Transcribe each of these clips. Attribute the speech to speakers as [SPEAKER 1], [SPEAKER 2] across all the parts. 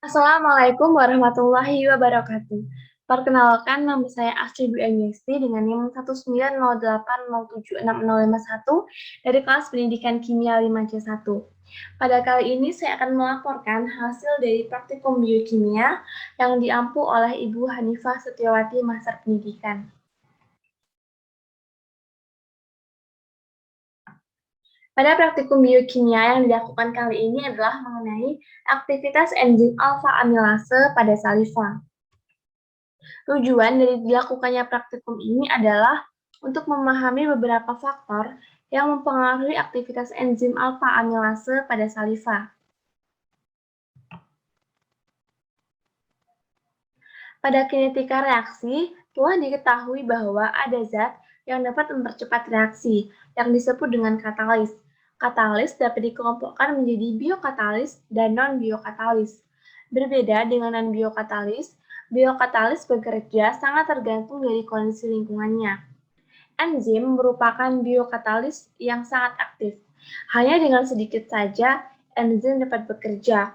[SPEAKER 1] Assalamualaikum warahmatullahi wabarakatuh. Perkenalkan, nama saya Astrid Dwi Agniesti dengan NIM 19080766051 dari kelas Pendidikan Kimia 5C1. Pada kali ini saya akan melaporkan hasil dari praktikum biokimia yang diampu oleh Ibu Hanifah Setiawati Master Pendidikan. Pada praktikum biokimia yang dilakukan kali ini adalah mengenai aktivitas enzim alfa amilase pada saliva. Tujuan dari dilakukannya praktikum ini adalah untuk memahami beberapa faktor yang mempengaruhi aktivitas enzim alfa amilase pada saliva. Pada kinetika reaksi, telah diketahui bahwa ada zat yang dapat mempercepat reaksi, yang disebut dengan katalis. Katalis dapat dikelompokkan menjadi biokatalis dan non-biokatalis. Berbeda dengan non-biokatalis, biokatalis bekerja sangat tergantung dari kondisi lingkungannya. Enzim merupakan biokatalis yang sangat aktif. Hanya dengan sedikit saja enzim dapat bekerja.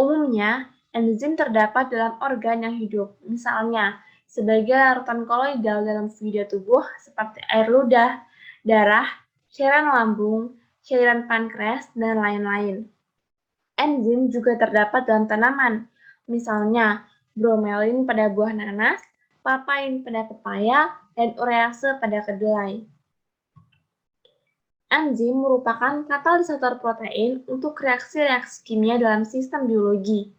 [SPEAKER 1] Umumnya, enzim terdapat dalam organ yang hidup, misalnya sebagai larutan koloidal dalam fluida tubuh seperti air ludah, darah, cairan lambung, cairan pankreas, dan lain-lain. Enzim juga terdapat dalam tanaman, misalnya bromelin pada buah nanas, papain pada pepaya, dan urease pada kedelai. Enzim merupakan katalisator protein untuk reaksi-reaksi kimia dalam sistem biologi.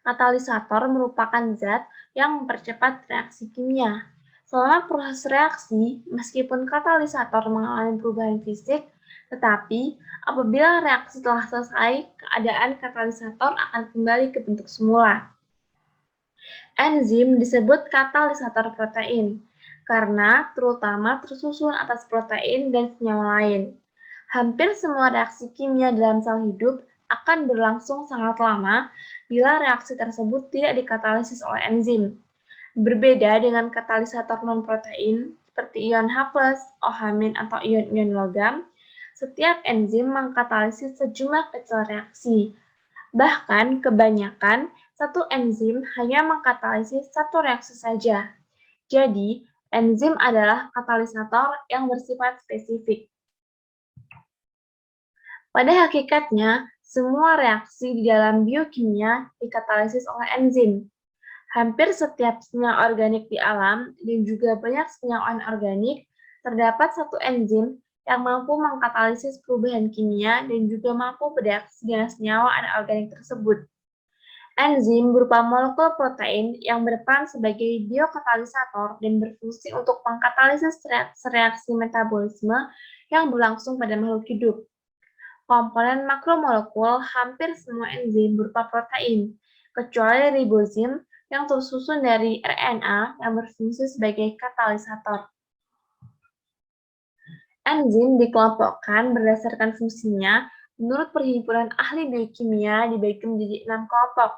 [SPEAKER 1] Katalisator merupakan zat yang mempercepat reaksi kimia. Selama proses reaksi, meskipun katalisator mengalami perubahan fisik, tetapi apabila reaksi telah selesai, keadaan katalisator akan kembali ke bentuk semula. Enzim disebut katalisator protein karena terutama tersusun atas protein dan senyawa lain. Hampir semua reaksi kimia dalam sel hidup akan berlangsung sangat lama bila reaksi tersebut tidak dikatalisis oleh enzim. Berbeda dengan katalisator non-protein seperti ion H+, OH- atau ion-ion logam, setiap enzim mengkatalisis sejumlah kecil reaksi. Bahkan kebanyakan satu enzim hanya mengkatalisis satu reaksi saja. Jadi, enzim adalah katalisator yang bersifat spesifik. Pada hakikatnya, semua reaksi di dalam biokimia dikatalisis oleh enzim. Hampir setiap senyawa organik di alam dan juga banyak senyawa anorganik, terdapat satu enzim yang mampu mengkatalisis perubahan kimia dan juga mampu bereaksi dengan senyawa anorganik tersebut. Enzim berupa molekul protein yang berperan sebagai biokatalisator dan berfungsi untuk mengkatalisis reaksi metabolisme yang berlangsung pada makhluk hidup. Komponen makromolekul hampir semua enzim berupa protein, kecuali ribozim yang tersusun dari RNA yang berfungsi sebagai katalisator. Enzim dikelompokkan berdasarkan fungsinya menurut Perhimpunan Ahli Biokimia dibagi menjadi 6 kelompok,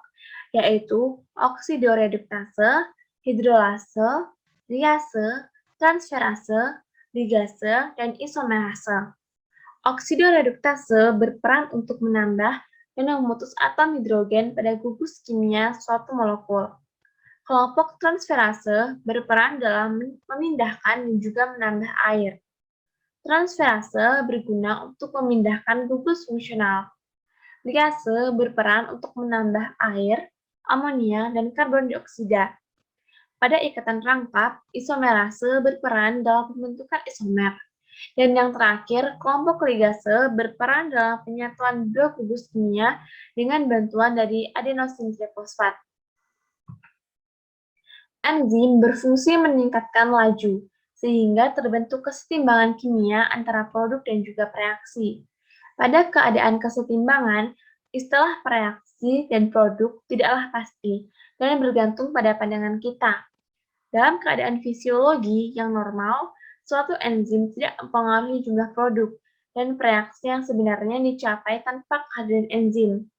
[SPEAKER 1] yaitu oksidoreduktase, hidrolase, liase, transferase, ligase, dan isomerase. Oksidoreduktase berperan untuk menambah dan memutus atom hidrogen pada gugus kimia suatu molekul. Kelompok transferase berperan dalam memindahkan dan juga menambah air. Transferase berguna untuk memindahkan gugus fungsional. Liase berperan untuk menambah air, amonia, dan karbon dioksida. Pada ikatan rangkap, isomerase berperan dalam pembentukan isomer. Dan yang terakhir, kelompok ligase berperan dalam penyatuan dua gugus kimia dengan bantuan dari adenosin trifosfat. Enzim berfungsi meningkatkan laju, sehingga terbentuk kesetimbangan kimia antara produk dan juga reaksi. Pada keadaan kesetimbangan, istilah reaksi dan produk tidaklah pasti dan bergantung pada pandangan kita. Dalam keadaan fisiologi yang normal, suatu enzim tidak mempengaruhi jumlah produk dan reaksi yang sebenarnya dicapai tanpa kehadiran enzim.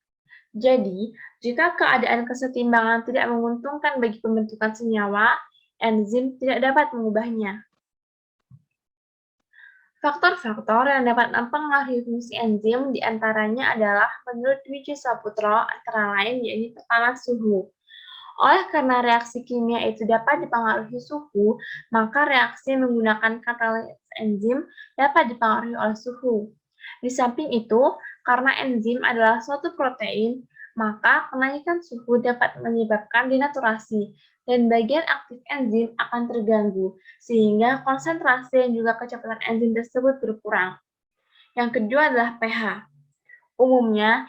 [SPEAKER 1] Jadi, jika keadaan kesetimbangan tidak menguntungkan bagi pembentukan senyawa, enzim tidak dapat mengubahnya. Faktor-faktor yang dapat mempengaruhi fungsi enzim diantaranya adalah menurut Dwi Saputro antara lain yaitu pertama suhu. Oleh karena reaksi kimia itu dapat dipengaruhi suhu, maka reaksi menggunakan katalisis enzim dapat dipengaruhi oleh suhu. Di samping itu, karena enzim adalah suatu protein, maka kenaikan suhu dapat menyebabkan denaturasi dan bagian aktif enzim akan terganggu, sehingga konsentrasi dan juga kecepatan enzim tersebut berkurang. Yang kedua adalah pH. Umumnya,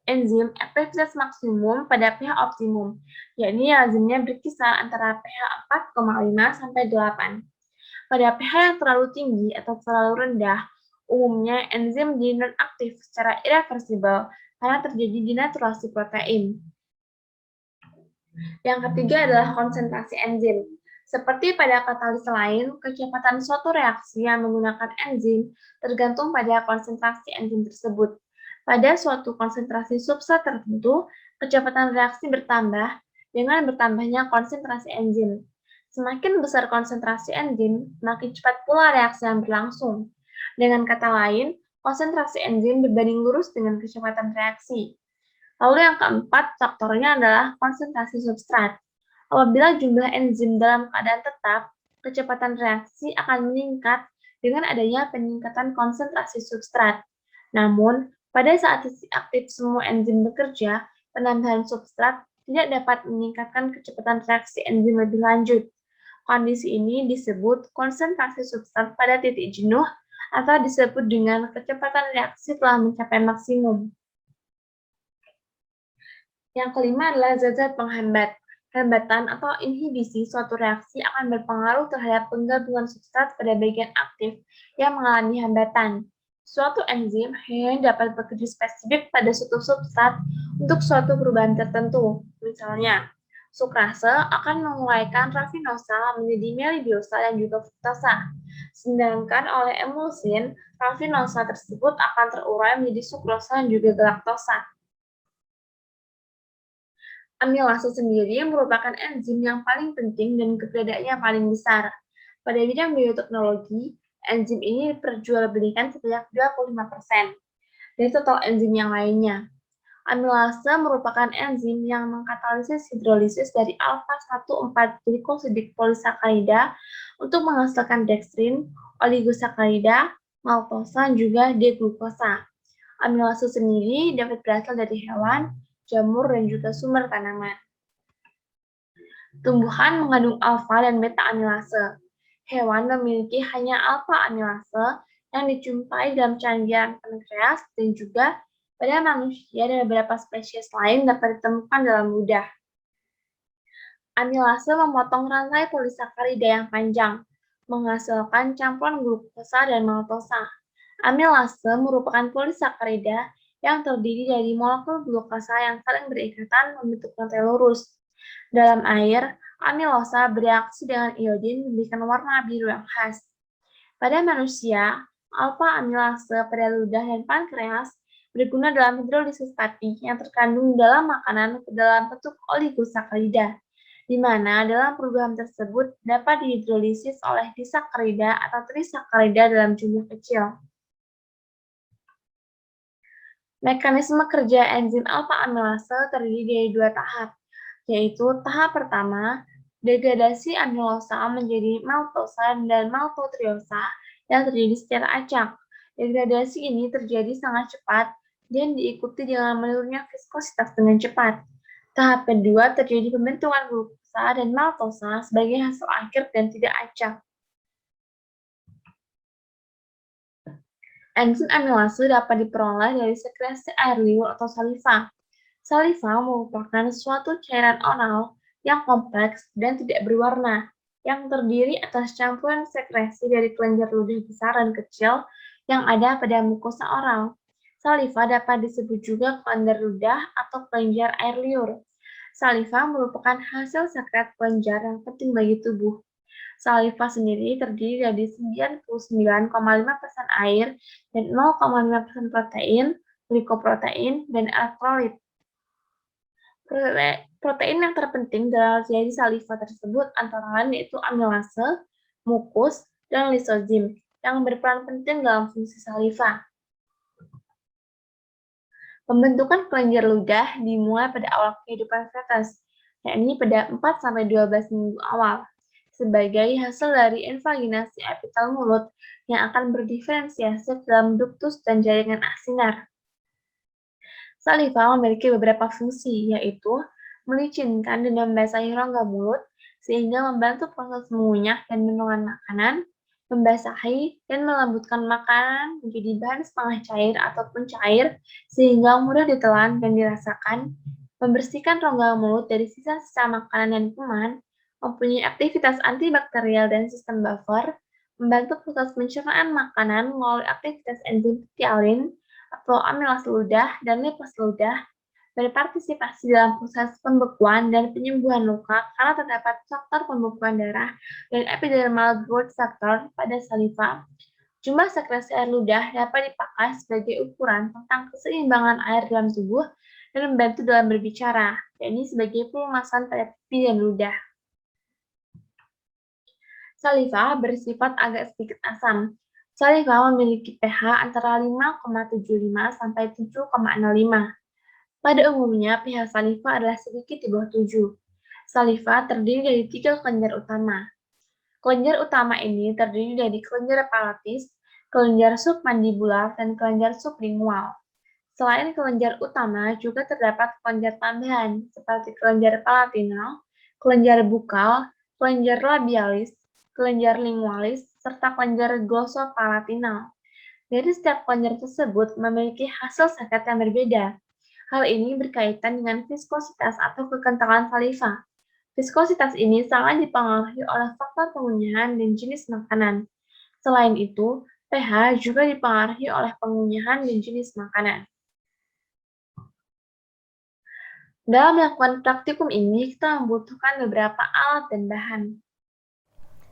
[SPEAKER 1] enzim aktivitas maksimum pada pH optimum, yakni lazimnya berkisar antara pH 4,5 sampai 8. Pada pH yang terlalu tinggi atau terlalu rendah, umumnya enzim dinonaktif secara irreversibel karena terjadi denaturasi protein. Yang ketiga adalah konsentrasi enzim. Seperti pada katalis lain, kecepatan suatu reaksi yang menggunakan enzim tergantung pada konsentrasi enzim tersebut. Pada suatu konsentrasi substrat tertentu, kecepatan reaksi bertambah dengan bertambahnya konsentrasi enzim. Semakin besar konsentrasi enzim, semakin cepat pula reaksi yang berlangsung. Dengan kata lain, konsentrasi enzim berbanding lurus dengan kecepatan reaksi. Lalu yang keempat, faktornya adalah konsentrasi substrat. Apabila jumlah enzim dalam keadaan tetap, kecepatan reaksi akan meningkat dengan adanya peningkatan konsentrasi substrat. Namun, pada saat sisi aktif semua enzim bekerja, penambahan substrat tidak dapat meningkatkan kecepatan reaksi enzim lebih lanjut. Kondisi ini disebut konsentrasi substrat pada titik jenuh atau disebut dengan kecepatan reaksi telah mencapai maksimum. Yang kelima adalah zat-zat penghambat. Hambatan atau inhibisi suatu reaksi akan berpengaruh terhadap penggabungan substrat pada bagian aktif yang mengalami hambatan. Suatu enzim hanya dapat bekerja spesifik pada suatu substrat untuk suatu perubahan tertentu. Misalnya, sukrase akan menguraikan rafinosa menjadi melibiosa dan juga fruktosa. Sedangkan oleh emulsin, rafinosa tersebut akan terurai menjadi sukrosa dan juga galaktosa. Amilase sendiri merupakan enzim yang paling penting dan keberadaannya paling besar. Pada bidang bioteknologi, enzim ini diperjualbelikan sebanyak 25% dari total enzim yang lainnya. Amilase merupakan enzim yang mengkatalisis hidrolisis dari alpha-1,4-glikosidik polisakarida untuk menghasilkan dekstrin, oligosakarida, maltosa, dan juga D-glukosa. Amilase sendiri dapat berasal dari hewan, jamur, dan juga sumber tanaman. Tumbuhan mengandung alfa dan beta amilase. Hewan memiliki hanya alfa amilase yang dijumpai dalam cairan pankreas dan juga pada manusia dan beberapa spesies lain dapat ditemukan dalam ludah. Amilase memotong rantai polisakarida yang panjang, menghasilkan campuran glukosa dan maltosa. Amilase merupakan polisakarida yang terdiri dari molekul glukosa yang saling berikatan membentuk rantai lurus. Dalam air, amilosa bereaksi dengan iodin memberikan warna biru yang khas. Pada manusia, alfa-amilase pada ludah dan pankreas berguna dalam hidrolisis pati yang terkandung dalam makanan dalam bentuk oligosakarida, di mana dalam perubahan tersebut dapat dihidrolisis oleh disakarida atau trisakarida dalam jumlah kecil. Mekanisme kerja enzim alfa-amilase terdiri dari dua tahap, yaitu tahap pertama, degradasi amilosa menjadi maltosa dan maltotriosa yang terjadi secara acak. Degradasi ini terjadi sangat cepat dan diikuti dengan menurunnya viskositas dengan cepat. Tahap kedua terjadi pembentukan glukosa dan maltosa sebagai hasil akhir dan tidak acak. Enzim amilase dapat diperoleh dari sekresi air liur atau saliva. Saliva merupakan suatu cairan oral yang kompleks dan tidak berwarna, yang terdiri atas campuran sekresi dari kelenjar ludah besar dan kecil yang ada pada mukosa oral. Saliva dapat disebut juga kelenjar ludah atau kelenjar air liur. Saliva merupakan hasil sekret kelenjar yang penting bagi tubuh. Saliva sendiri terdiri dari 99,5% air dan 0,5% protein, glikoprotein, dan elektrolit. Protein yang terpenting dalam dari saliva tersebut antara lain yaitu amilase, mukus, dan lisozim. yang berperan penting dalam fungsi saliva. Pembentukan kelenjar ludah dimulai pada awal kehidupan fetus, yakni pada 4-12 minggu awal, sebagai hasil dari invaginasi epitel mulut yang akan berdiferensiasi dalam duktus dan jaringan aksinar. Saliva memiliki beberapa fungsi, yaitu melicinkan dan membasahi rongga mulut, sehingga membantu proses mengunyah dan menelan makanan, membasahi dan melembutkan makanan menjadi bahan setengah cair ataupun cair, sehingga mudah ditelan dan dirasakan, membersihkan rongga mulut dari sisa-sisa makanan dan kuman, mempunyai aktivitas antibakterial dan sistem buffer, membantu proses pencernaan makanan melalui aktivitas enzim ptyalin atau amilase ludah dan lipase ludah, berpartisipasi dalam proses pembekuan dan penyembuhan luka karena terdapat faktor pembekuan darah dan epidermal growth factor pada saliva. Jumlah sekresi air ludah dapat dipakai sebagai ukuran tentang keseimbangan air dalam tubuh dan membantu dalam berbicara, yakni sebagai pelumasan pada pipi dan ludah. Saliva bersifat agak sedikit asam. Saliva memiliki pH antara 5,75 sampai 7,05. Pada umumnya, pH saliva adalah sedikit di bawah 7. Saliva terdiri dari 3 kelenjar utama. Kelenjar utama ini terdiri dari kelenjar palatis, kelenjar submandibular, dan kelenjar sublingual. Selain kelenjar utama, juga terdapat kelenjar tambahan seperti kelenjar palatinal, kelenjar bukal, kelenjar labialis, kelenjar lingualis, serta kelenjar glossopalatinal. Dari setiap kelenjar tersebut memiliki hasil sekat yang berbeda. Hal ini berkaitan dengan viskositas atau kekentalan saliva. Viskositas ini sangat dipengaruhi oleh faktor pengunyahan dan jenis makanan. Selain itu, pH juga dipengaruhi oleh pengunyahan dan jenis makanan. Dalam melakukan praktikum ini, kita membutuhkan beberapa alat dan bahan.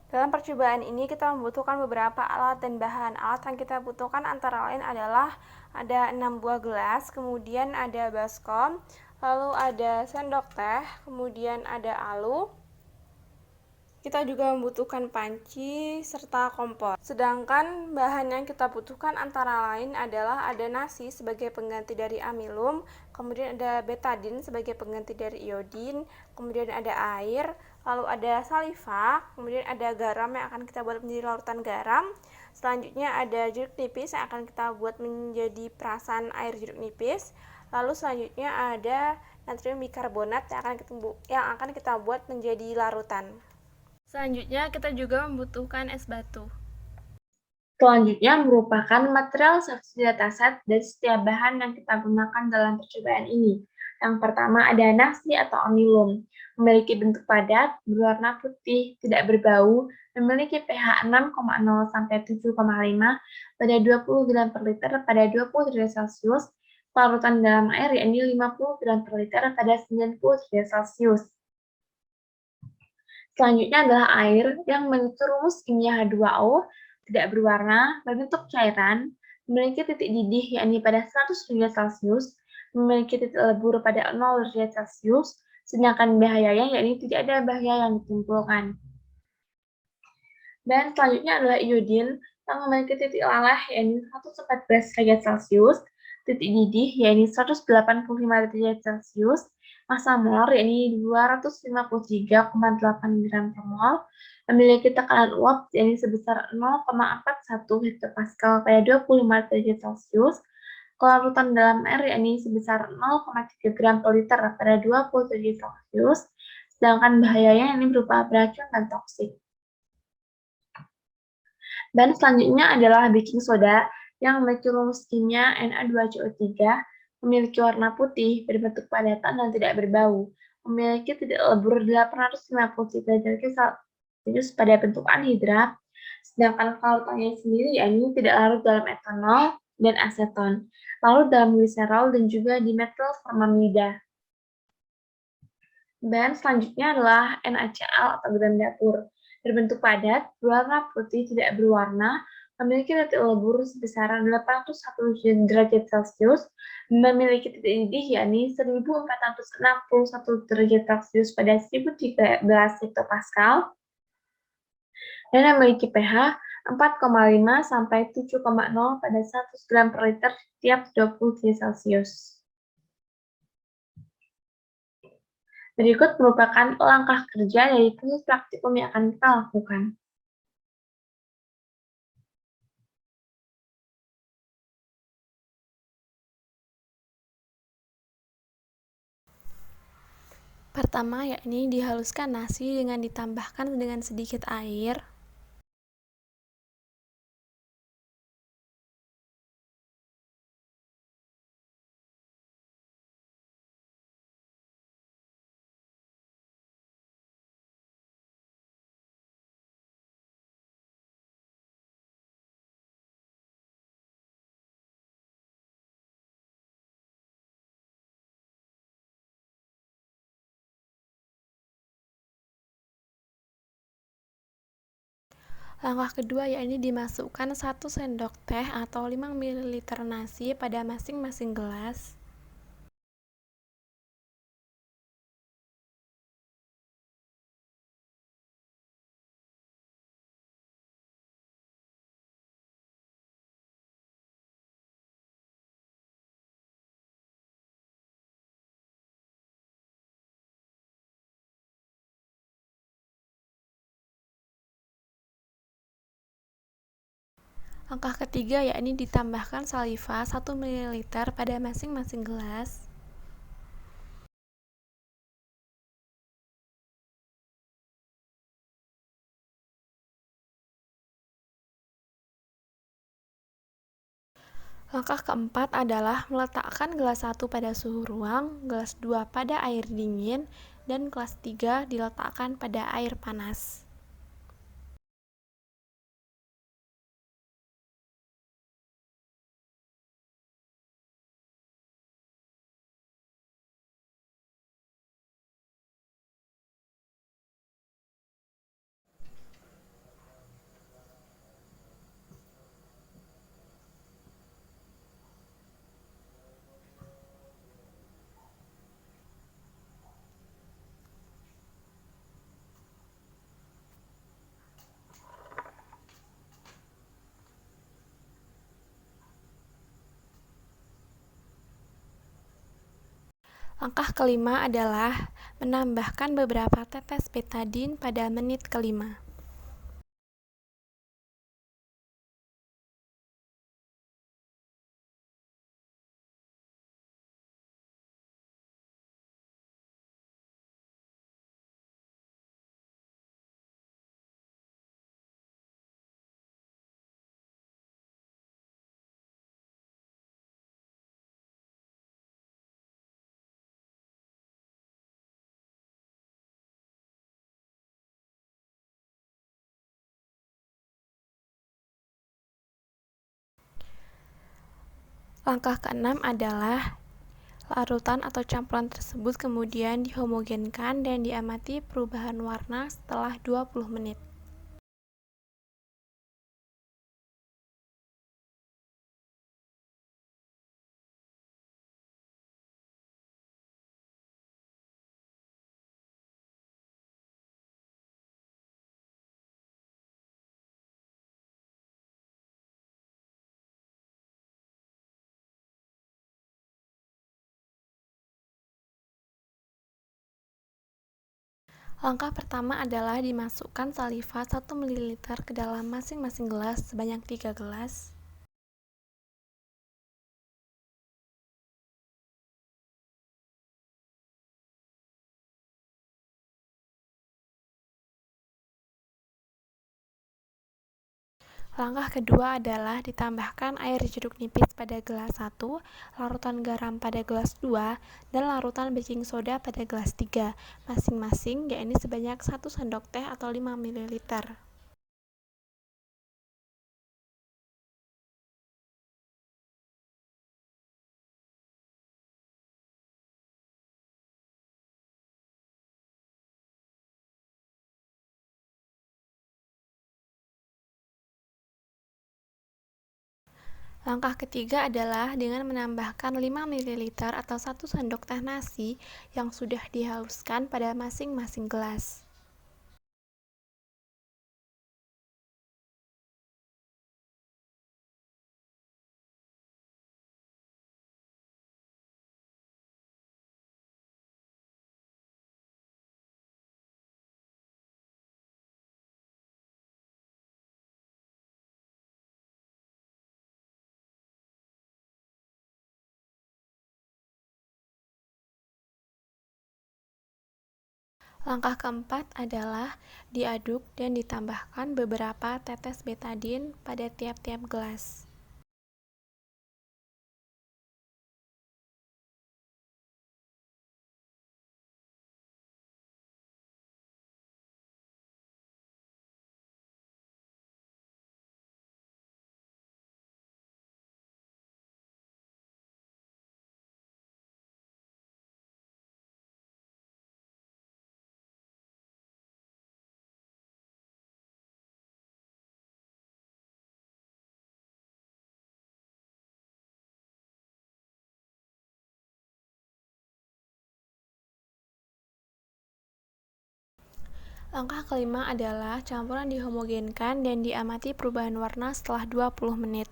[SPEAKER 2] Dalam percobaan ini kita membutuhkan beberapa alat dan bahan. Alat yang kita butuhkan antara lain adalah ada 6 buah gelas, kemudian ada baskom, lalu ada sendok teh, kemudian ada alu. Kita juga membutuhkan panci serta kompor. Sedangkan bahan yang kita butuhkan antara lain adalah ada nasi sebagai pengganti dari amilum, kemudian ada betadin sebagai pengganti dari iodin, kemudian ada air, lalu ada saliva, kemudian ada garam yang akan kita buat menjadi larutan garam. Selanjutnya ada jeruk nipis yang akan kita buat menjadi perasan air jeruk nipis. Lalu selanjutnya ada natrium bikarbonat yang akan kita buat menjadi larutan. Selanjutnya kita juga membutuhkan es batu.
[SPEAKER 1] Selanjutnya merupakan material saksi dataset dari setiap bahan yang kita gunakan dalam percobaan ini. Yang pertama ada nasi atau amilum, memiliki bentuk padat, berwarna putih, tidak berbau, memiliki pH 6,0 sampai 7,5 pada 20 gram per liter pada 20 derajat Celcius, larutan dalam air yakni 50 gram per liter pada 90 derajat Celcius. Selanjutnya adalah air yang memiliki rumus kimia H2O, tidak berwarna, berbentuk cairan, memiliki titik didih yakni pada 100 derajat Celcius, memiliki titik lebur pada 0 derajat Celcius, sedangkan bahayanya yakni tidak ada bahaya yang ditimbulkan. Dan selanjutnya adalah iodin yang memiliki titik laleh yakni 114 derajat Celcius, titik didih yakni 185 derajat Celcius, massa molar yakni 253,8 gram per mol, memiliki tekanan uap yakni sebesar 0,41 hektopascal pada 25 derajat Celcius, kelarutan dalam air yakni sebesar 0,3 gram per liter pada 20 derajat Celcius, sedangkan bahayanya ini berupa beracun dan toksik. Dan selanjutnya adalah baking soda yang memiliki rumus kimia Na2CO3, memiliki warna putih, berbentuk padatan dan tidak berbau, memiliki titik lebur 853 derajat Celcius pada bentuk anhidrat, sedangkan larutannya sendiri yakni tidak larut dalam etanol dan aseton, larut dalam gliserol dan juga dimetil formamida. Dan selanjutnya adalah NaCl atau garam dapur, berbentuk padat, berwarna putih tidak berwarna, memiliki titik lebur sebesar 801 derajat Celcius, memiliki titik didih yakni 1461 derajat Celcius pada 1013 hektopascal, dan memiliki pH 4,5 sampai 7,0 pada 100 gram per liter setiap 20 Celcius. Berikut merupakan langkah kerja dari kasus praktikum yang akan kita lakukan.
[SPEAKER 2] Pertama, yakni dihaluskan nasi dengan ditambahkan dengan sedikit air. Langkah kedua yakni dimasukkan 1 sendok teh atau 5 ml nasi pada masing-masing gelas. Langkah ketiga yakni ditambahkan saliva 1 ml pada masing-masing gelas. Langkah keempat adalah meletakkan gelas 1 pada suhu ruang, gelas 2 pada air dingin, dan gelas 3 diletakkan pada air panas. Langkah kelima adalah menambahkan beberapa tetes betadine pada menit kelima. Langkah keenam adalah larutan atau campuran tersebut kemudian dihomogenkan dan diamati perubahan warna setelah 20 menit. Langkah pertama adalah dimasukkan saliva 1 ml ke dalam masing-masing gelas sebanyak 3 gelas. Langkah kedua adalah ditambahkan air jeruk nipis pada gelas 1, larutan garam pada gelas 2, dan larutan baking soda pada gelas 3, masing-masing yakni sebanyak 1 sendok teh atau 5 ml. Langkah ketiga adalah dengan menambahkan 5 ml atau 1 sendok teh nasi yang sudah dihaluskan pada masing-masing gelas. Langkah keempat adalah diaduk dan ditambahkan beberapa tetes betadin pada tiap-tiap gelas. Langkah kelima adalah campuran dihomogenkan dan diamati perubahan warna setelah 20 menit.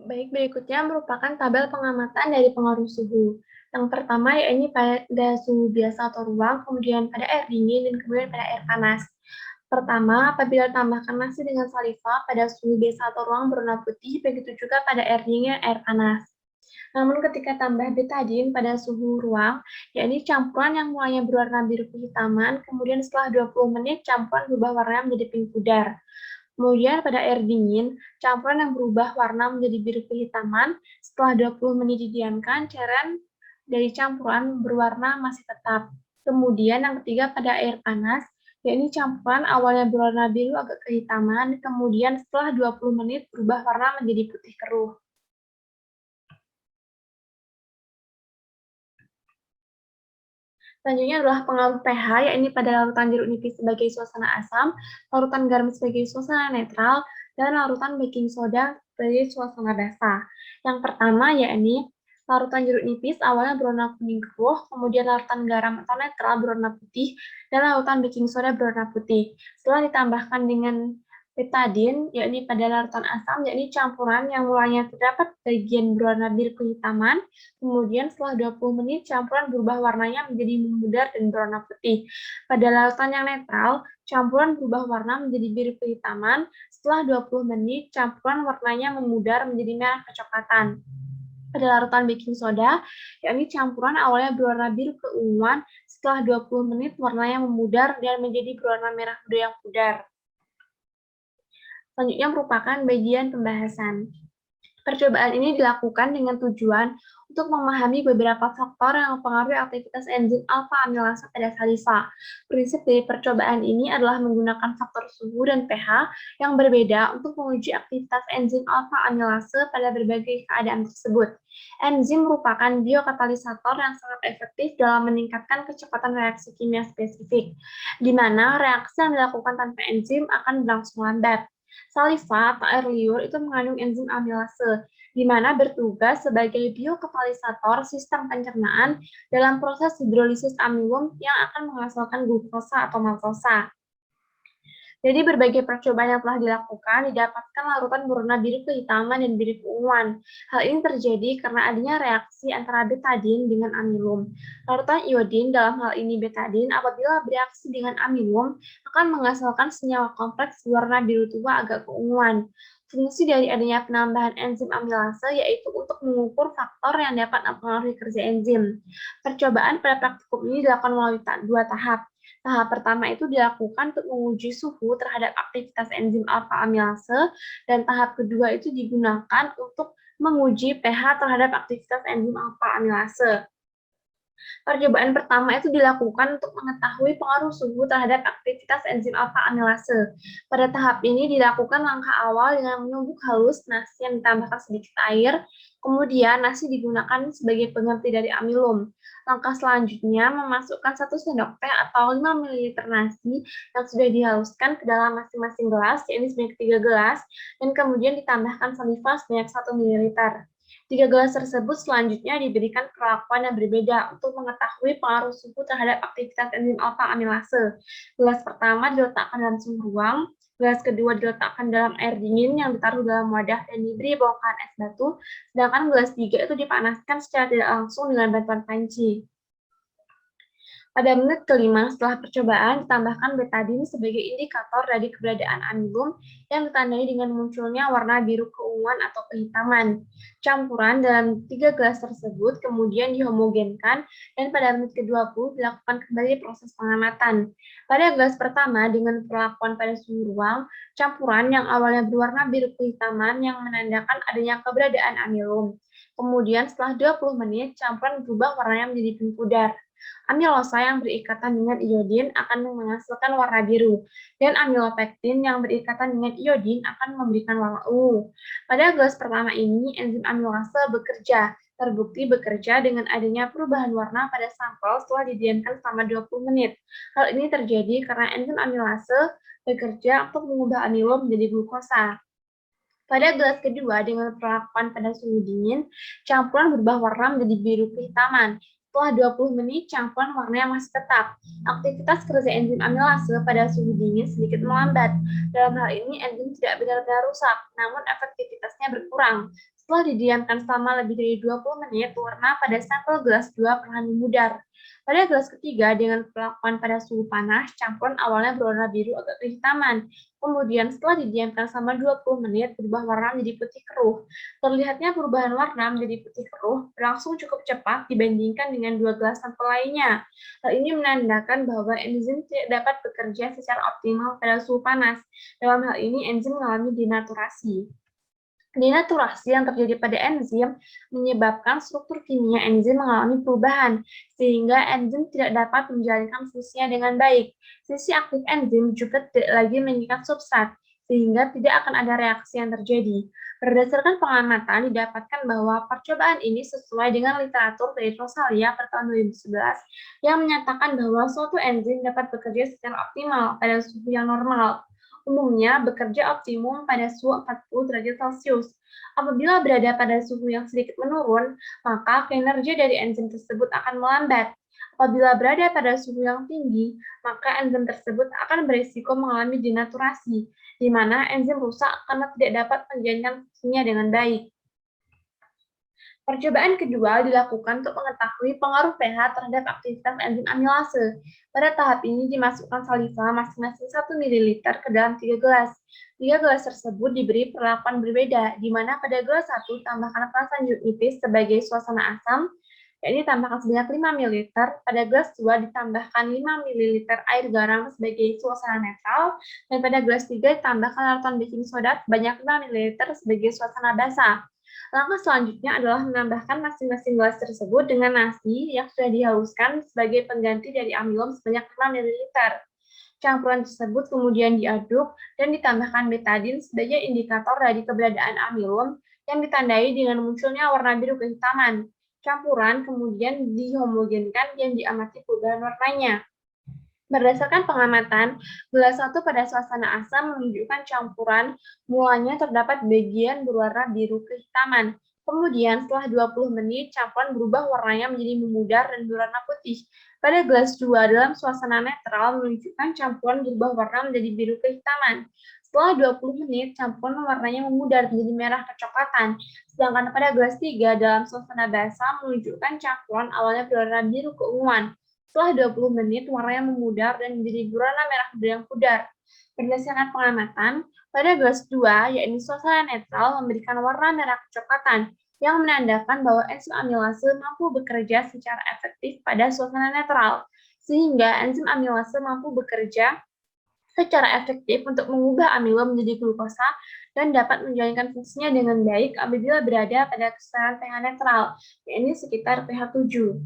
[SPEAKER 1] Baik, berikutnya merupakan tabel pengamatan dari pengaruh suhu. Yang pertama yakni pada suhu biasa atau ruang, kemudian pada air dingin, dan kemudian pada air panas. Pertama, apabila tambahkan nasi dengan saliva pada suhu biasa atau ruang berwarna putih, begitu juga pada air dingin dan air panas. Namun ketika tambah betadin pada suhu ruang, yakni campuran yang mulanya berwarna biru kehitaman, kemudian setelah 20 menit campuran berubah warna menjadi pink pudar. Kemudian pada air dingin, campuran yang berubah warna menjadi biru kehitaman, setelah 20 menit didiamkan, cairan dari campuran berwarna masih tetap. Kemudian yang ketiga pada air panas, yakni campuran awalnya berwarna biru agak kehitaman, kemudian setelah 20 menit berubah warna menjadi putih keruh. Selanjutnya adalah pengaruh pH, yakni pada larutan jeruk nipis sebagai suasana asam, larutan garam sebagai suasana netral, dan larutan baking soda sebagai suasana basah. Yang pertama yakni larutan jeruk nipis awalnya berwarna kuning keruh, kemudian larutan garam atau netral berwarna putih, dan larutan baking soda berwarna putih. Setelah ditambahkan dengan betadin, yakni pada larutan asam, yakni campuran yang mulanya terdapat bagian berwarna biru kehitaman, kemudian setelah 20 menit campuran berubah warnanya menjadi memudar dan berwarna putih. Pada larutan yang netral, campuran berubah warna menjadi biru kehitaman, setelah 20 menit campuran warnanya memudar menjadi merah kecoklatan. Pada larutan baking soda, yakni campuran awalnya berwarna biru keunguan, setelah 20 menit warnanya memudar dan menjadi berwarna merah muda yang pudar. Selanjutnya merupakan bagian pembahasan. Percobaan ini dilakukan dengan tujuan untuk memahami beberapa faktor yang mempengaruhi aktivitas enzim alfa-amilase pada saliva. Prinsip dari percobaan ini adalah menggunakan faktor suhu dan pH yang berbeda untuk menguji aktivitas enzim alfa-amilase pada berbagai keadaan tersebut. Enzim merupakan biokatalisator yang sangat efektif dalam meningkatkan kecepatan reaksi kimia spesifik, di mana reaksi yang dilakukan tanpa enzim akan berlangsung lambat. Saliva atau air liur itu mengandung enzim amilase, di mana bertugas sebagai biokatalisator sistem pencernaan dalam proses hidrolisis amilum yang akan menghasilkan glukosa atau maltosa. Jadi berbagai percobaan yang telah dilakukan didapatkan larutan berwarna biru kehitaman dan biru keunguan. Hal ini terjadi karena adanya reaksi antara betadin dengan amilum. Larutan iodin, dalam hal ini betadin, apabila bereaksi dengan amilum akan menghasilkan senyawa kompleks berwarna biru tua agak keunguan. Fungsi dari adanya penambahan enzim amilase yaitu untuk mengukur faktor yang dapat mempengaruhi kerja enzim. Percobaan pada praktikum ini dilakukan melalui dua tahap. Tahap pertama itu dilakukan untuk menguji suhu terhadap aktivitas enzim alfa-amilase, dan tahap kedua itu digunakan untuk menguji pH terhadap aktivitas enzim alfa-amilase. Percobaan pertama itu dilakukan untuk mengetahui pengaruh suhu terhadap aktivitas enzim alfa amilase. Pada tahap ini dilakukan langkah awal dengan menumbuk halus nasi yang ditambahkan sedikit air, kemudian nasi digunakan sebagai pengganti dari amilum. Langkah selanjutnya memasukkan 1 sendok teh atau 5 ml nasi yang sudah dihaluskan ke dalam masing-masing gelas, yaitu sebanyak 3 gelas, dan kemudian ditambahkan saliva sebanyak 1 ml. 3 gelas tersebut selanjutnya diberikan perlakuan yang berbeda untuk mengetahui pengaruh suhu terhadap aktivitas enzim alfa amilase. Gelas pertama diletakkan dalam suhu ruang, gelas kedua diletakkan dalam air dingin yang ditaruh dalam wadah dan diberi bongkahan es batu, sedangkan gelas tiga itu dipanaskan secara tidak langsung dengan bantuan panci. Pada menit kelima setelah percobaan, ditambahkan betadine sebagai indikator dari keberadaan amilum yang ditandai dengan munculnya warna biru keunguan atau kehitaman. Campuran dalam 3 gelas tersebut kemudian dihomogenkan dan pada menit ke-20 dilakukan kembali proses pengamatan. Pada gelas pertama dengan perlakuan pada suhu ruang, campuran yang awalnya berwarna biru kehitaman yang menandakan adanya keberadaan amilum. Kemudian setelah 20 menit, campuran berubah warnanya menjadi pink pudar. Amilosa yang berikatan dengan iodin akan menghasilkan warna biru, dan amilopektin yang berikatan dengan iodin akan memberikan warna ungu. Pada gelas pertama ini, enzim amilase bekerja, terbukti bekerja dengan adanya perubahan warna pada sampel setelah didiamkan selama 20 menit. Hal ini terjadi karena enzim amilase bekerja untuk mengubah amilum menjadi glukosa. Pada gelas kedua, dengan perlakuan pada suhu dingin, campuran berubah warna menjadi biru kehitaman. Setelah 20 menit, campuran warnanya masih tetap. Aktivitas kerja enzim amilase pada suhu dingin sedikit melambat. Dalam hal ini, enzim tidak benar-benar rusak, namun efektivitasnya berkurang. Setelah didiamkan selama lebih dari 20 menit, warna pada sampel gelas 2 perlahan memudar. Pada gelas ketiga, dengan perlakuan pada suhu panas, campuran awalnya berwarna biru agak kehitaman. Kemudian setelah didiamkan selama 20 menit, berubah warna menjadi putih keruh. Terlihatnya perubahan warna menjadi putih keruh berlangsung cukup cepat dibandingkan dengan 2 gelas sampel lainnya. Hal ini menandakan bahwa enzim tidak dapat bekerja secara optimal pada suhu panas. Dalam hal ini, enzim mengalami denaturasi. Denaturasi yang terjadi pada enzim menyebabkan struktur kimia enzim mengalami perubahan, sehingga enzim tidak dapat menjalankan fungsinya dengan baik. Sisi aktif enzim juga tidak lagi mengikat substrat, sehingga tidak akan ada reaksi yang terjadi. Berdasarkan pengamatan, didapatkan bahwa percobaan ini sesuai dengan literatur dari Rosalia pada tahun 2011 yang menyatakan bahwa suatu enzim dapat bekerja secara optimal pada suhu yang normal. Umumnya bekerja optimum pada suhu 40 derajat Celcius. Apabila berada pada suhu yang sedikit menurun, maka kinerja dari enzim tersebut akan melambat. Apabila berada pada suhu yang tinggi, maka enzim tersebut akan berisiko mengalami denaturasi, di mana enzim rusak karena tidak dapat menjalankan fungsinya dengan baik. Percobaan kedua dilakukan untuk mengetahui pengaruh pH terhadap aktivitas enzim amilase. Pada tahap ini dimasukkan saliva masing-masing 1 ml ke dalam 3 gelas. 3 gelas tersebut diberi perlakuan berbeda, di mana pada gelas 1 tambahkan perasan jeruk nipis sebagai suasana asam, yakni tambahkan sebanyak 5 ml. Pada gelas 2 ditambahkan 5 ml air garam sebagai suasana netral, dan pada gelas 3 ditambahkan larutan baking soda sebanyak 5 ml sebagai suasana basah. Langkah selanjutnya adalah menambahkan masing-masing gelas tersebut dengan nasi yang sudah dihaluskan sebagai pengganti dari amilum sebanyak 5 ml. Campuran tersebut kemudian diaduk dan ditambahkan betadine sebagai indikator dari keberadaan amilum yang ditandai dengan munculnya warna biru kehitaman. Campuran kemudian dihomogenkan dan diamati perubahan warnanya. Berdasarkan pengamatan, gelas 1 pada suasana asam menunjukkan campuran mulanya terdapat bagian berwarna biru kehitaman. Kemudian setelah 20 menit, campuran berubah warnanya menjadi memudar dan berwarna putih. Pada gelas 2 dalam suasana netral menunjukkan campuran berubah warna menjadi biru kehitaman. Setelah 20 menit, campuran warnanya memudar menjadi merah kecoklatan. Sedangkan pada gelas 3 dalam suasana basah menunjukkan campuran awalnya berwarna biru keunguan. Setelah 20 menit, warnanya memudar dan menjadi berwarna merah yang pudar. Berdasarkan pengamatan, pada gelas 2, yakni suasana netral, memberikan warna merah kecoklatan, yang menandakan bahwa enzim amilase mampu bekerja secara efektif pada suasana netral, sehingga enzim amilase mampu bekerja secara efektif untuk mengubah amilum menjadi glukosa dan dapat menjalankan fungsinya dengan baik apabila berada pada kisaran pH netral, yakni sekitar pH 7.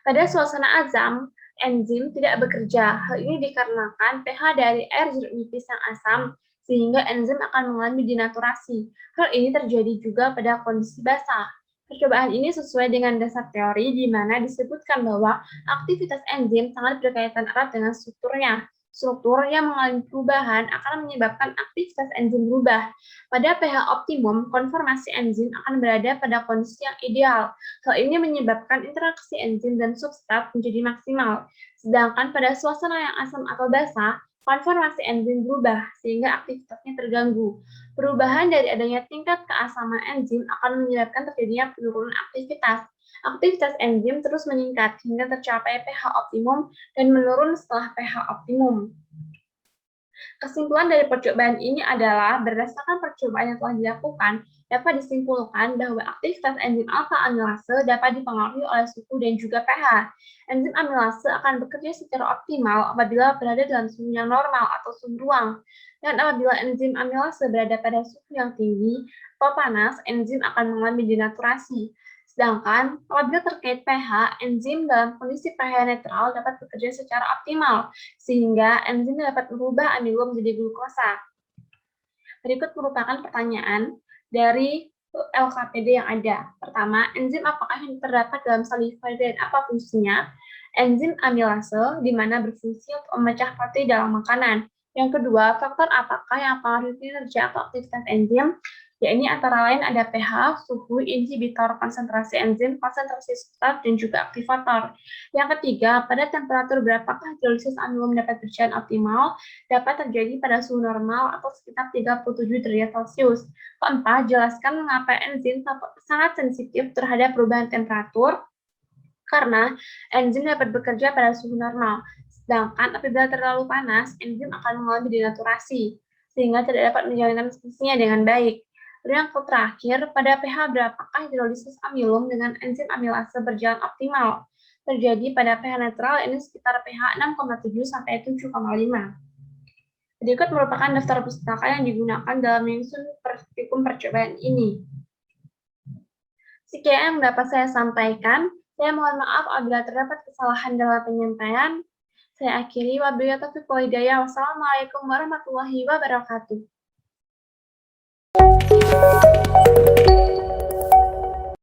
[SPEAKER 1] Pada suasana azam, enzim tidak bekerja. Hal ini dikarenakan pH dari air jeruk nipis yang asam, sehingga enzim akan mengalami denaturasi. Hal ini terjadi juga pada kondisi basah. Percobaan ini sesuai dengan dasar teori di mana disebutkan bahwa aktivitas enzim sangat berkaitan erat dengan strukturnya. Struktur yang mengalami perubahan akan menyebabkan aktivitas enzim berubah. Pada pH optimum, konformasi enzim akan berada pada kondisi yang ideal. Hal ini menyebabkan interaksi enzim dan substrat menjadi maksimal. Sedangkan pada suasana yang asam atau basah, konformasi enzim berubah sehingga aktivitasnya terganggu. Perubahan dari adanya tingkat keasaman enzim akan menyebabkan terjadinya penurunan aktivitas. Aktivitas enzim terus meningkat hingga tercapai pH optimum dan menurun setelah pH optimum. Kesimpulan dari percobaan ini adalah berdasarkan percobaan yang telah dilakukan, dapat disimpulkan bahwa aktivitas enzim alfa amilase dapat dipengaruhi oleh suhu dan juga pH. Enzim amilase akan bekerja secara optimal apabila berada dalam suhu yang normal atau suhu ruang. Dan apabila enzim amilase berada pada suhu yang tinggi atau panas, enzim akan mengalami denaturasi. Sedangkan apabila terkait pH, enzim dalam kondisi pH netral dapat bekerja secara optimal, sehingga enzim dapat merubah amilo menjadi glukosa. Berikut merupakan pertanyaan dari LKPD yang ada. Pertama, enzim apakah yang terdapat dalam saliva dan apa fungsinya? Enzim amilase, di mana berfungsi untuk memecah protein dalam makanan. Yang kedua, faktor apakah yang mempengaruhi kinerja atau aktivitas enzim? Yakni antara lain ada pH, suhu, inhibitor, konsentrasi enzim, konsentrasi substrat, dan juga aktivator. Yang ketiga, pada temperatur berapakah hidrolisis amilum dapat berjalan optimal? Dapat terjadi pada suhu normal atau sekitar 37 derajat Celcius. Keempat, jelaskan mengapa enzim sangat sensitif terhadap perubahan temperatur, karena enzim dapat bekerja pada suhu normal. Sedangkan apabila terlalu panas, enzim akan mengalami denaturasi, sehingga tidak dapat menjalankan fungsinya dengan baik. Dan yang terakhir, pada pH berapakah hidrolisis amilum dengan enzim amilase berjalan optimal? Terjadi pada pH netral, ini sekitar pH 6,7 sampai 7,5. Berikut merupakan daftar pustaka yang digunakan dalam menyusun praktikum percobaan ini. Sekian yang dapat saya sampaikan. Saya mohon maaf apabila terdapat kesalahan dalam penyampaian. Saya akhiri. Wabillahi taufiq wal hidayah. Wassalamualaikum warahmatullahi wabarakatuh.